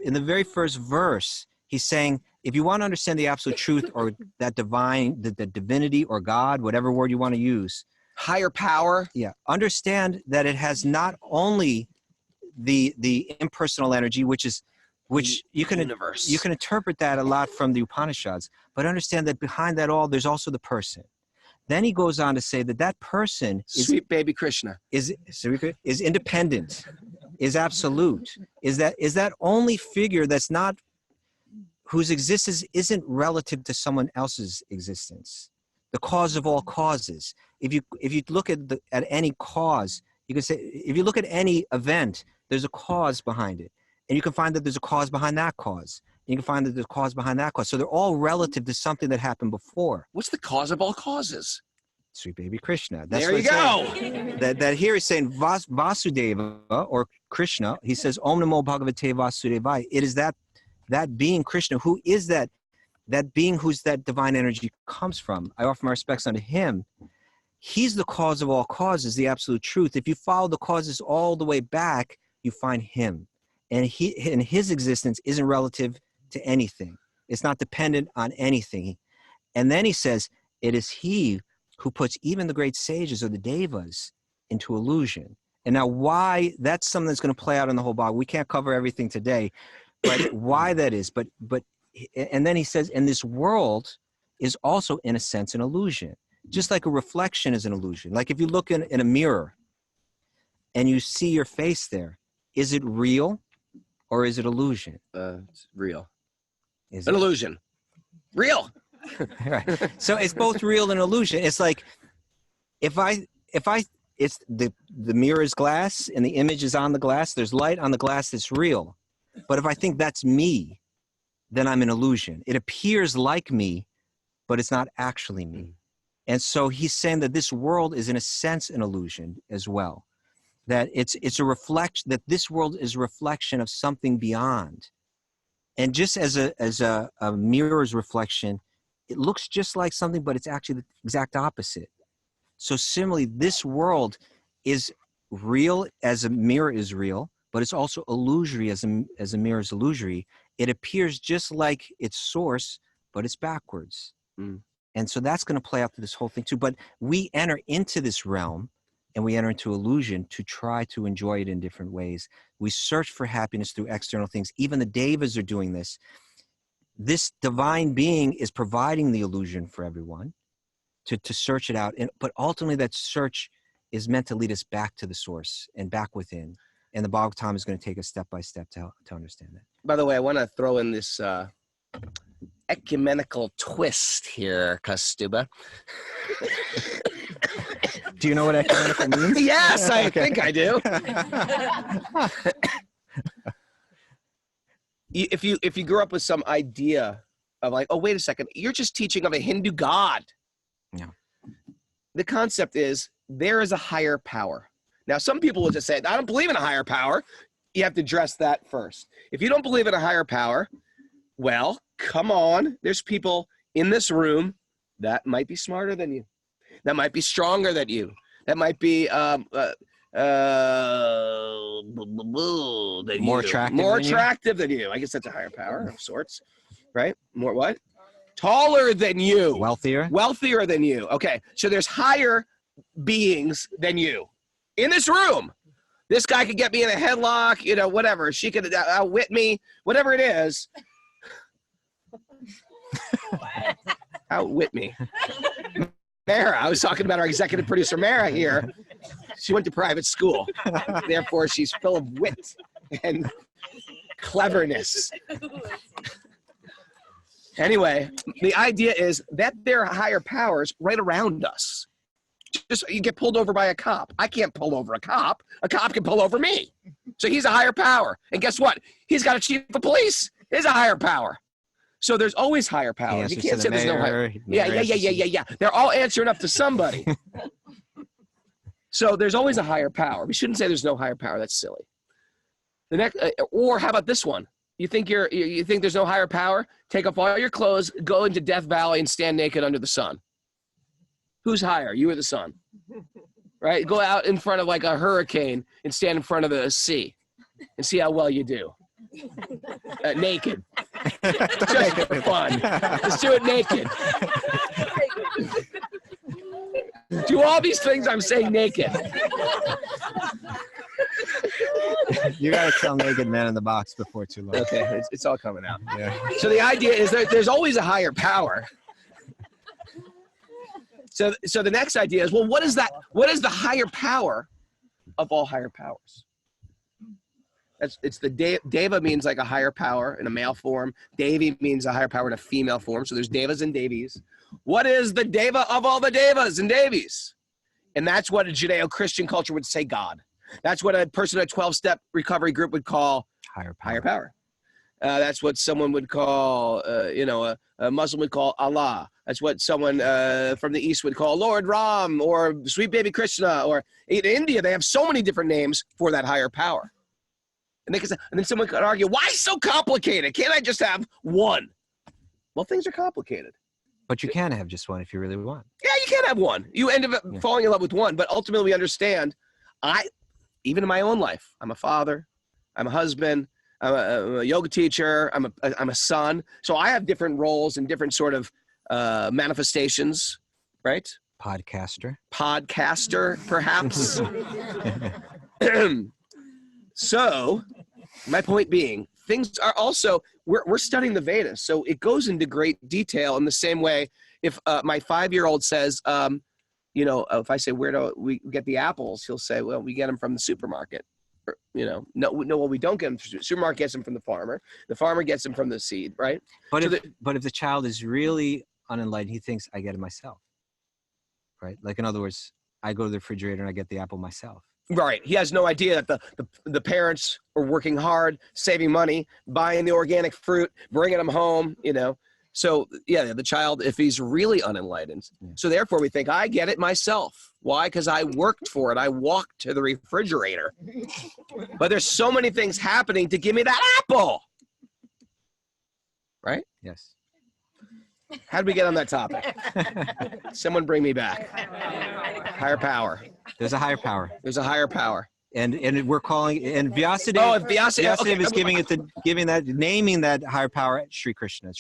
In the very first verse, he's saying, if you want to understand the absolute truth or that divine, the divinity or God, whatever word you want to use, Higher power. yeah, understand that it has not only the impersonal energy, which you can interpret that a lot from the Upanishads, but understand that behind that all, there's also the person. Then he goes on to say that person Sweet baby Krishna is independent, is absolute, is that only figure that's not, whose existence isn't relative to someone else's existence. The cause of all causes. If you look at any cause, you can say, if you look at any event, there's a cause behind it. And you can find that there's a cause behind that cause. And you can find that there's a cause behind that cause. So they're all relative to something that happened before. What's the cause of all causes? Sweet baby Krishna. That's there you go. That here he's saying Vasudeva or Krishna. He says Om Namo Bhagavate Vasudevaya. It is that being Krishna. Who is that being whose that divine energy comes from? I offer my respects unto him. He's the cause of all causes, the absolute truth. If you follow the causes all the way back, you find him. And his existence isn't relative to anything. It's not dependent on anything. And then he says, it is he who puts even the great sages or the devas into illusion. And now why, that's something that's going to play out in the whole Bhagavad. We can't cover everything today, but why that is. But and then he says, and this world is also in a sense an illusion. Just like a reflection is an illusion. Like if you look in a mirror and you see your face there, is it real or is it illusion? It's real. Is an it? Illusion. Real. Right. So it's both real and illusion. It's like if it's the mirror is glass and the image is on the glass, there's light on the glass that's real. But if I think that's me, then I'm an illusion. It appears like me, but it's not actually me. And so he's saying that this world is in a sense an illusion as well. That it's a reflection, that this world is a reflection of something beyond. And just as a mirror's reflection, it looks just like something, but it's actually the exact opposite. So similarly, this world is real as a mirror is real, but it's also illusory as a mirror is illusory. It appears just like its source, but it's backwards. And so that's going to play out to this whole thing too. But we enter into this realm and we enter into illusion to try to enjoy it in different ways. We search for happiness through external things. Even the devas are doing this. This divine being is providing the illusion for everyone to search it out. But ultimately that search is meant to lead us back to the source and back within. And the Bhagavatam is going to take us step by step to understand that. By the way, I want to throw in this ecumenical twist here, Kastuba. Do you know what ecumenical means? Yes, I think I do. If you grew up with some idea of like, oh, wait a second, you're just teaching of a Hindu god. Yeah. The concept is there is a higher power. Now, some people will just say, I don't believe in a higher power. You have to address that first. If you don't believe in a higher power, well, come on. There's people in this room that might be smarter than you, that might be stronger than you, that might be more attractive than you. I guess that's a higher power of sorts, right? More what? Taller than you. Wealthier than you. Okay, so there's higher beings than you in this room. This guy could get me in a headlock, you know, whatever. She could outwit me, whatever it is. Outwit me. Mara, I was talking about our executive producer, Mara, here. She went to private school. Therefore, she's full of wit and cleverness. Anyway, the idea is that there are higher powers right around us. Just you get pulled over by a cop. I can't pull over a cop. A cop can pull over me. So he's a higher power. And guess what? He's got a chief of police. He's a higher power. So there's always higher powers. You can't say there's no higher. Yeah. They're all answering up to somebody. So there's always a higher power. We shouldn't say there's no higher power. That's silly. The next, or how about this one? You think you think there's no higher power? Take off all your clothes, go into Death Valley, and stand naked under the sun. Who's higher, you or the sun? Right? Go out in front of like a hurricane and stand in front of the sea and see how well you do. Naked. Just for fun. Let's do it naked. Do all these things I'm saying naked. You got to tell naked man in the box before too long. Okay, it's all coming out. Yeah. So the idea is that there's always a higher power. So the next idea is, well, what is that? What is the higher power of all higher powers? It's the Deva means like a higher power in a male form. Devi means a higher power in a female form. So there's Devas and Devis. What is the Deva of all the Devas and Devis? And that's what a Judeo-Christian culture would say God. That's what a person in a 12-step recovery group would call higher power. That's what someone would call, a Muslim would call Allah. That's what someone from the East would call Lord Ram or Sweet Baby Krishna. Or in India, they have so many different names for that higher power. And then someone could argue, why so complicated? Can't I just have one? Well, things are complicated. But you can have just one if you really want. Yeah, you can have one. You end up falling in love with one. But ultimately, we understand, even in my own life, I'm a father, I'm a husband, I'm a yoga teacher, I'm a son. So I have different roles and different sort of manifestations, right? Podcaster, perhaps. So my point being, things are also, we're studying the Vedas. So it goes into great detail in the same way. If my 5-year-old says, if I say, where do we get the apples? He'll say, well, we get them from the supermarket. Or, no, we don't get them from the supermarket. Gets them from the farmer. The farmer gets them from the seed, right? But if the child is really unenlightened, he thinks I get it myself, right? Like, in other words, I go to the refrigerator and I get the apple myself. Right. He has no idea that the parents are working hard, saving money, buying the organic fruit, bringing them home, So, the child, if he's really unenlightened. So therefore, we think, I get it myself. Why? Because I worked for it. I walked to the refrigerator. But there's so many things happening to give me that apple. Right? Yes. How did we get on that topic? Someone bring me back. Higher power. There's a higher power. There's a higher power. And we're calling, and Vyasadeva, Vyasadeva is naming that higher power Sri Krishna.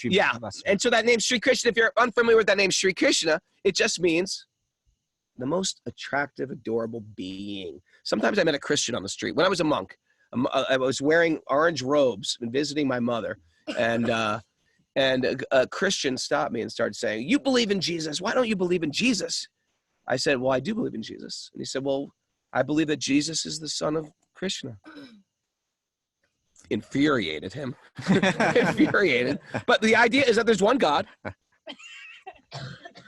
And so that name Sri Krishna, if you're unfamiliar with that name Sri Krishna, it just means the most attractive, adorable being. Sometimes I met a Christian on the street. When I was a monk, I was wearing orange robes and visiting my mother. And a Christian stopped me and started saying, you believe in Jesus. Why don't you believe in Jesus? I said, well, I do believe in Jesus. And he said, well, I believe that Jesus is the son of Krishna. Infuriated him. Infuriated. But the idea is that there's one God.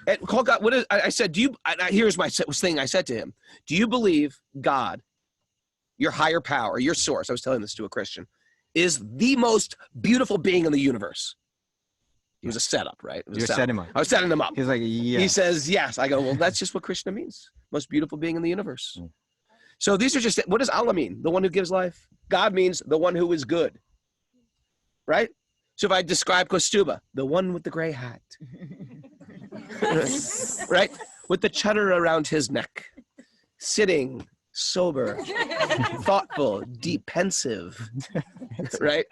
And call God, I said, here's my thing I said to him. Do you believe God, your higher power, your source, I was telling this to a Christian, is the most beautiful being in the universe? It was a setup, right? You're setting him up. I was setting him up. He's like, yeah. He says, yes. I go, well, that's just what Krishna means. Most beautiful being in the universe. So these are just, what does Allah mean? The one who gives life. God means the one who is good. Right? So if I describe Kostuba, the one with the gray hat. Right? With the chadar around his neck. Sitting, sober, thoughtful, deep, pensive. Right?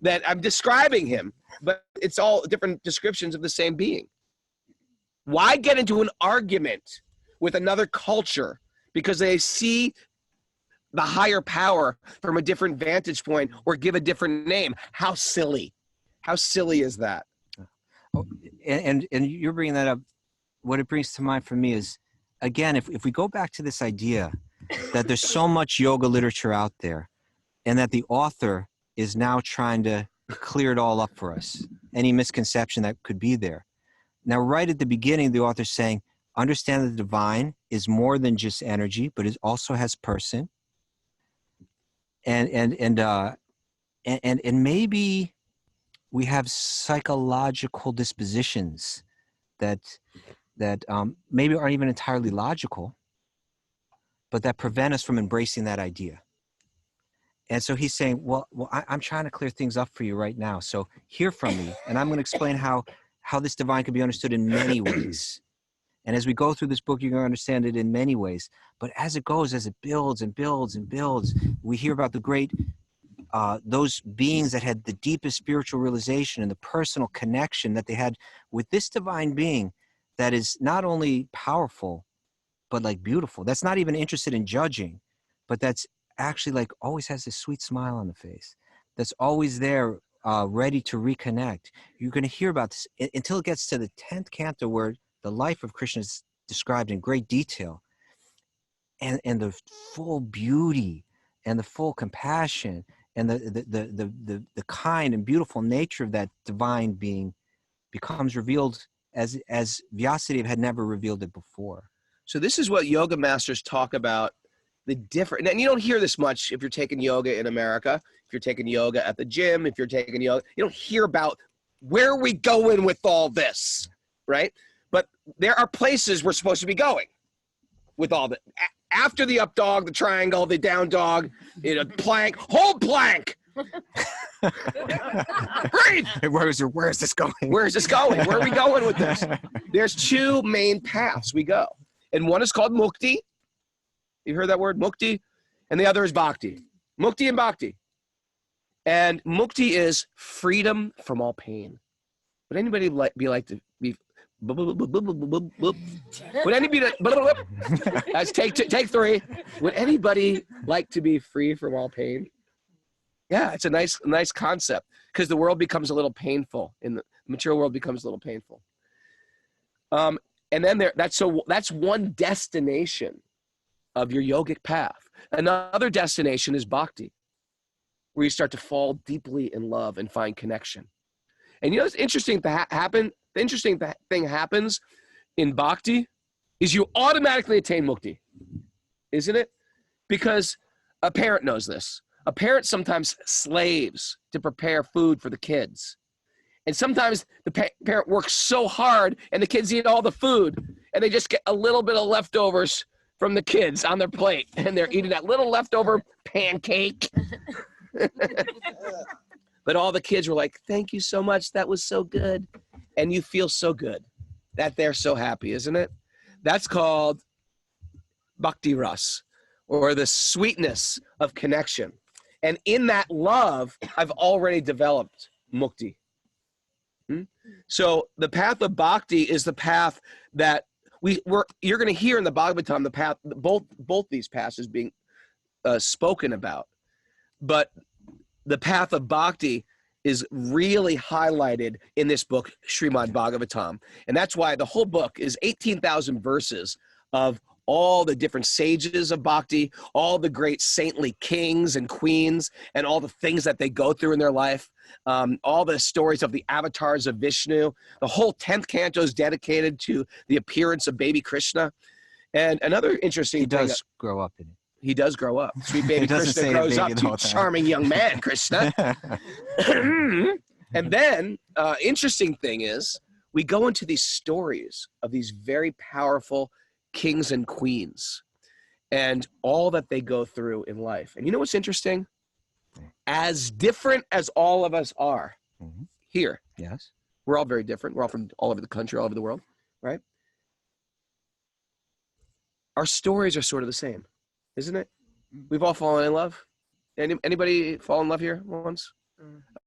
That I'm describing him, but it's all different descriptions of the same being. Why get into an argument with another culture because they see the higher power from a different vantage point or give a different name? How silly. How silly is that? And you're bringing that up. What it brings to mind for me is, again, if we go back to this idea that there's so much yoga literature out there and that the author is now trying to clear it all up for us, any misconception that could be there. Now, right at the beginning, the author's saying, understand that the divine is more than just energy, but it also has person. And maybe we have psychological dispositions that maybe aren't even entirely logical, but that prevent us from embracing that idea. And so he's saying, well, I'm trying to clear things up for you right now. So hear from me, and I'm going to explain how how this divine can be understood in many ways. And as we go through this book, you're going to understand it in many ways. But as it goes, as it builds and builds and builds, we hear about the great, those beings that had the deepest spiritual realization and the personal connection that they had with this divine being that is not only powerful, but like beautiful. That's not even interested in judging, but that's actually like always has this sweet smile on the face. That's always there, ready to reconnect. You're going to hear about this until it gets to the 10th canto, where the life of Krishna is described in great detail, and the full beauty and the full compassion and the kind and beautiful nature of that divine being becomes revealed as Vyasadeva had never revealed it before. So this is what yoga masters talk about, the different, and you don't hear this much if you're taking yoga in America, if you're taking yoga at the gym, if you're taking yoga, you don't hear about where are we going with all this, right? But there are places we're supposed to be going with all the, after the up dog, the triangle, the down dog, plank, hold plank. Breathe. Where is this going? Where is this going? Where are we going with this? There's two main paths we go. And one is called mukti. You heard that word, mukti? And the other is bhakti. Mukti and bhakti. And mukti is freedom from all pain. Would anybody like to be? Would anybody? That's take three. Would anybody like to be free from all pain? Yeah, it's a nice concept, because the world becomes a little painful. In the material world becomes a little painful. And then that's one destination of your yogic path. Another destination is bhakti, where you start to fall deeply in love and find connection. And you know what's interesting to happen? The interesting thing happens in bhakti is you automatically attain mukti, isn't it? Because a parent knows this. A parent sometimes slaves to prepare food for the kids. And sometimes the parent works so hard and the kids eat all the food and they just get a little bit of leftovers from the kids on their plate, and they're eating that little leftover pancake. But all the kids were like, thank you so much. That was so good. And you feel so good that they're so happy, isn't it? That's called bhakti ras, or the sweetness of connection. And in that love, I've already developed mukti. So the path of bhakti is the path that you're going to hear in the Bhagavatam, the path, both these paths is being spoken about. But the path of bhakti is really highlighted in this book, Srimad Bhagavatam. And that's why the whole book is 18,000 verses of all the different sages of bhakti, all the great saintly kings and queens, and all the things that they go through in their life, all the stories of the avatars of Vishnu. The whole 10th canto is dedicated to the appearance of baby Krishna. And another interesting thing— He does grow up in it. He does grow up. Sweet baby Krishna grows up to a charming young man, Krishna. And then, interesting thing is, we go into these stories of these very powerful kings and queens and all that they go through in life. And you know what's interesting? As different as all of us are here. Yes. We're all very different. We're all from all over the country, all over the world, right? Our stories are sort of the same, isn't it? We've all fallen in love. Anybody fall in love here once?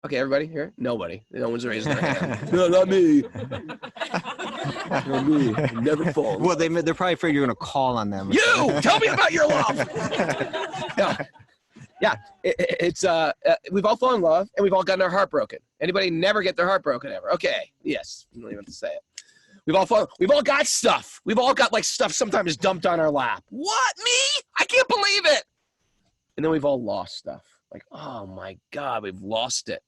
Okay, everybody here? Nobody. No one's raising their hand. No, not me. Not me. Never fall. Well, they're probably afraid you're going to call on them. You! Tell me about your love! Yeah, it's we've all fallen in love, and we've all gotten our heart broken. Anybody never get their heart broken ever? Okay, yes. You don't even have to say it. We've all got stuff. We've all got like stuff sometimes dumped on our lap. What? Me? I can't believe it. And then we've all lost stuff. Like, oh my God, we've lost it.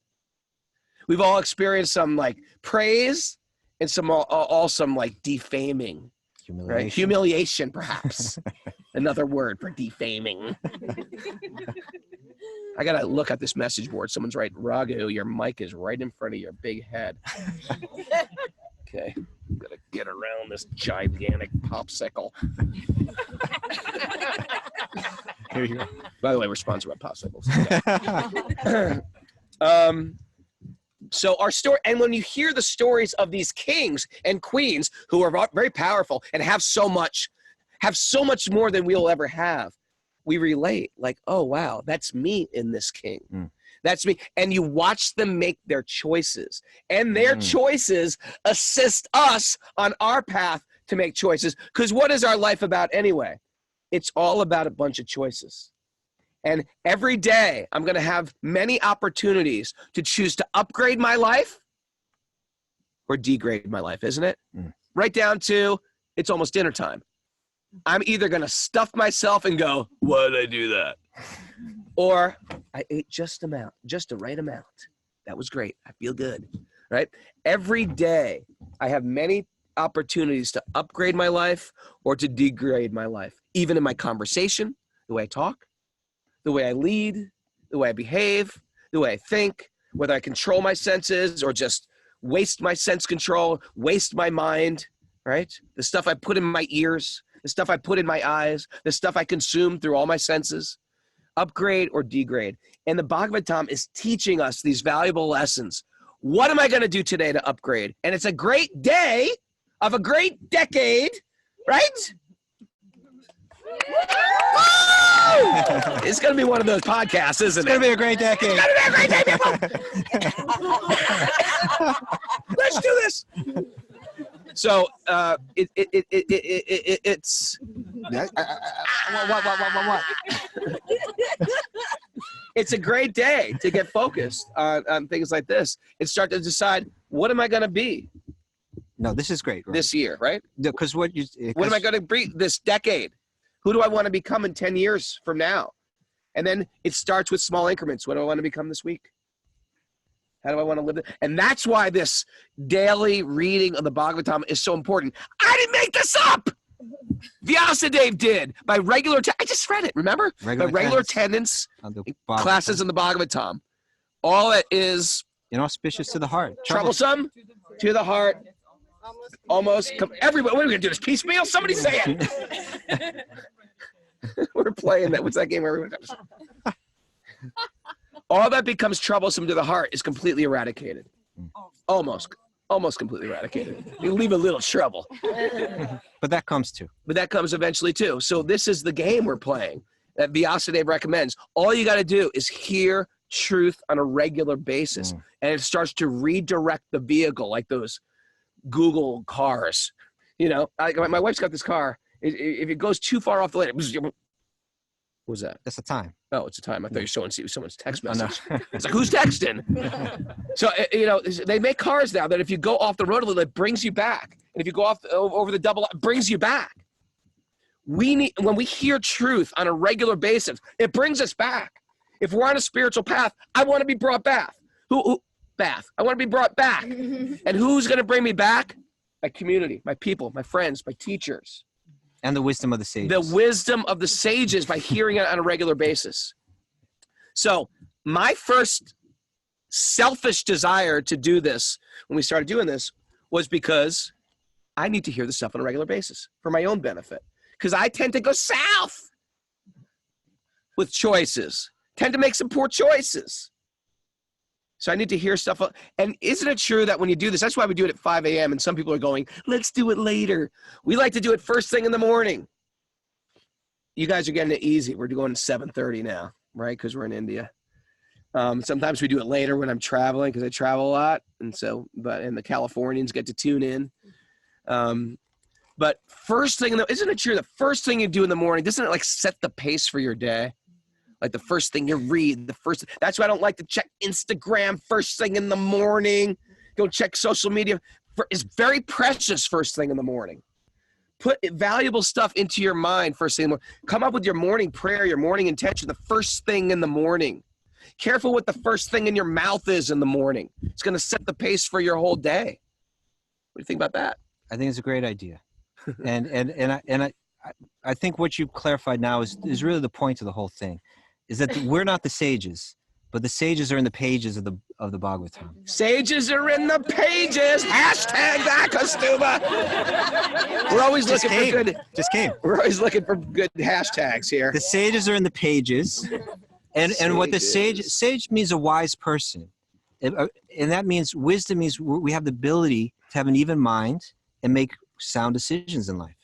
We've all experienced some like praise and some like defaming. Humiliation. Right? Humiliation, perhaps. Another word for defaming. I gotta look at this message board. Someone's right, Raghu, your mic is right in front of your big head. Okay, I'm gonna get around this gigantic popsicle. Here you go. By the way, we're sponsored by popsicles. So our story, and when you hear the stories of these kings and queens who are very powerful and have so much more than we'll ever have, we relate like, oh, wow, that's me in this king. That's me. And you watch them make their choices, and their choices assist us on our path to make choices. Because what is our life about anyway? It's all about a bunch of choices. And every day I'm going to have many opportunities to choose to upgrade my life or degrade my life, isn't it? Right down to it's almost dinner time. I'm either going to stuff myself and go, why did I do that? Or I ate just the right amount. That was great. I feel good, right? Every day I have many opportunities to upgrade my life or to degrade my life, even in my conversation, the way I talk, the way I lead, the way I behave, the way I think, whether I control my senses or just waste my sense control, waste my mind, right? The stuff I put in my ears, the stuff I put in my eyes, the stuff I consume through all my senses, upgrade or degrade. And the Bhagavatam is teaching us these valuable lessons. What am I going to do today to upgrade? And it's a great day of a great decade, right? It's going to be one of those podcasts, isn't it? It's going to be a great decade. It's going to be a great day, people. Let's do this. So it's What? it's a great day to get focused on things like this and start to decide, what am I going to be No, this is great. Right? this year, right? Because what What am I going to be this decade? Who do I want to become in 10 years from now? And then it starts with small increments. What do I want to become this week? How do I want to live? And that's why this daily reading of the Bhagavatam is so important. I didn't make this up. Vyasadeva did by regular. I just read it. Remember, regular attendance classes in the Bhagavatam. All it is inauspicious to the heart, troublesome to the heart. Almost everybody. What are we gonna do? This piecemeal? Somebody say it. We're playing that. What's that game where everyone comes? All that becomes troublesome to the heart is completely eradicated. Almost completely eradicated. You leave a little trouble. But that comes too. But that comes eventually too. So this is the game we're playing that Vyasadeva recommends. All you got to do is hear truth on a regular basis, and it starts to redirect the vehicle, like those Google cars. You know, my wife's got this car. If it goes too far off the lane, what was that? That's the time. Oh, it's a time. I thought you were showing someone's text Oh, no. message. It's like, who's texting? So, you know, they make cars now that if you go off the road a little, it brings you back. And if you go off over the double, it brings you back. When we hear truth on a regular basis, it brings us back. If we're on a spiritual path, I want to be brought back. I want to be brought back. And who's going to bring me back? My community, my people, my friends, my teachers. And the wisdom of the sages. The wisdom of the sages by hearing it on a regular basis. So my first selfish desire to do this when we started doing this was because I need to hear this stuff on a regular basis for my own benefit. Because I tend to go south with choices, tend to make some poor choices. So I need to hear stuff. And isn't it true that when you do this, that's why we do it at 5 a.m. and some people are going, let's do it later. We like to do it first thing in the morning. You guys are getting it easy. We're going 7:30 now, right? Because we're in India. Sometimes we do it later when I'm traveling because I travel a lot. And the Californians get to tune in. But first thing, isn't it true the first thing you do in the morning, doesn't it like set the pace for your day? Like the first thing you read, that's why I don't like to check Instagram first thing in the morning. Don't check social media. It's very precious first thing in the morning. Put valuable stuff into your mind first thing in the morning. Come up with your morning prayer, your morning intention, the first thing in the morning. Careful what the first thing in your mouth is in the morning. It's going to set the pace for your whole day. What do you think about that? I think it's a great idea. And I think what you've clarified now is really the point of the whole thing. Is that we're not the sages, but the sages are in the pages of the Bhagavatam. Sages are in the pages. Hashtag Akastuba. We're always looking for good. We're always looking for good hashtags here. The sages are in the pages, and what the sage means a wise person. And that means wisdom means we have the ability to have an even mind and make sound decisions in life.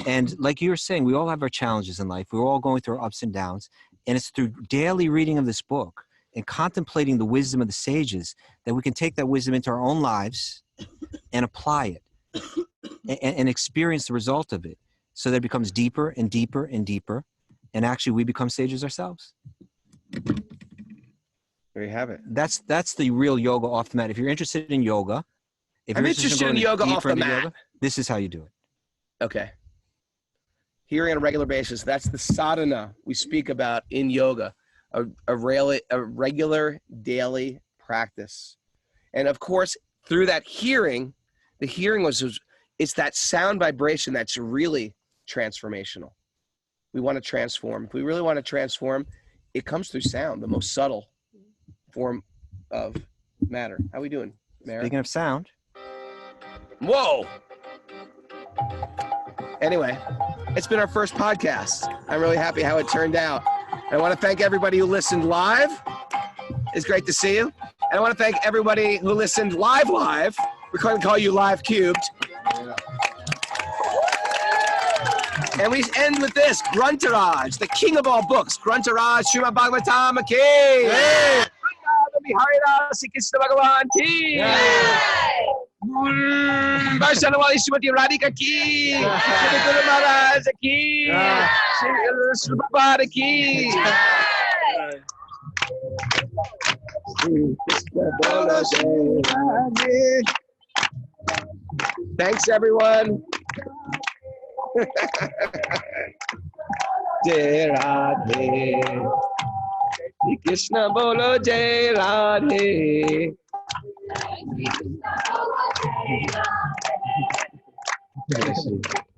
And like you were saying, we all have our challenges in life. We're all going through our ups and downs. And it's through daily reading of this book and contemplating the wisdom of the sages that we can take that wisdom into our own lives and apply it and experience the result of it, so that it becomes deeper and deeper and deeper. And actually we become sages ourselves. There you have it. That's the real yoga off the mat. If you're interested in yoga, I'm interested in yoga off the mat. This is how you do it. Okay. Hearing on a regular basis, that's the sadhana we speak about in yoga, a regular daily practice. And of course, through that hearing, the hearing it's that sound vibration that's really transformational. We want to transform. If we really want to transform, it comes through sound, the most subtle form of matter. How are we doing, Mara? Speaking of sound. Whoa. Anyway, it's been our first podcast. I'm really happy how it turned out. I want to thank everybody who listened live. It's great to see you. And I want to thank everybody who listened live. We're going to call you Live Cubed. And we end with this, Gruntaraj, the king of all books. Gruntaraj, Srimad Bhagavatam, ki. Hey. Haridas, Krishna Bhagavan ki. Vaishnavali Srimati Radhika ki. Shri Guru Maharaj ki. Shri Prabhupada ki. Thanks, everyone. Jai Radhe, Krishna bolo Jai Radhe. Jai Radhe.